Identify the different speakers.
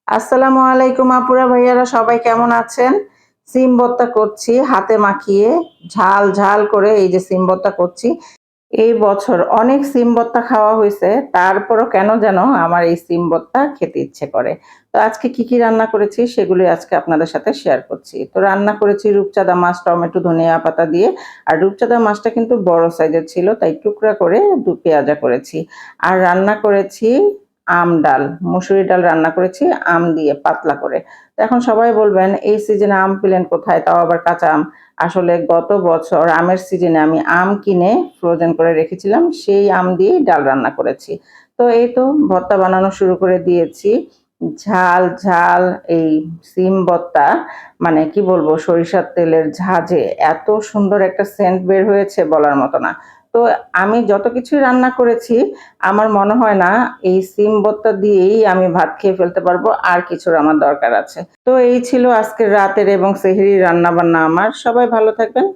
Speaker 1: আসসালামু আলাইকুম আপুরা ভাইয়ারা, সবাই কেমন আছেন? সিম ভর্তা করছি হাতে মাখিয়ে, ঝাল ঝাল করে এই যে সিম ভর্তা করছি। এই বছর অনেক সিম ভর্তা খাওয়া হইছে, তারপরও কেন যেন আমার এই সিম ভর্তা খেতে ইচ্ছে করে। তো আজকে কি রান্না করেছি সেগুলোই আজকে আপনাদের সাথে শেয়ার করছি। তো রান্না করেছি রূপচাঁদা মাছ, টমেটো, ধনিয়া পাতা দিয়ে। আর রূপচাঁদা মাছটা কিন্তু বড় সাইজের ছিল, তাই টুকরা করে পেঁয়াজা করেছি। আর রান্না করেছি আম ডাল, মুসুরি ডাল রান্না করেছি আম দিয়ে পাতলা করে। তো এখন সবাই বলবেন এই সিজনে আম পেলেন কোথায়, তাও আবার কাঁচা আম। আসলে গত বছর আমের সিজনে আমি আম কিনে ফ্রোজেন করে রেখেছিলাম, সেই আম দিয়েই ডাল রান্না করেছি। তো এই তো ভর্তা বানানো শুরু করে দিয়েছি। ঝাল ঝাল এই সিম ভর্তা, মানে কি বলবো, সরিষার তেলের ঝাঁঝে এত সুন্দর একটা সেন্ট বের হয়েছে বলার মতো না। তো আমি যত কিছুই রান্না করেছি, আমার মনে হয় না এই সিম ভর্তা দিয়েই আমি ভাত খেয়ে ফেলতে পারবো, আর কিছুর আমার দরকার আছে। তো এই ছিল আজকের রাতের এবং সেহরির রান্না বান্না আমার। সবাই ভালো থাকবেন।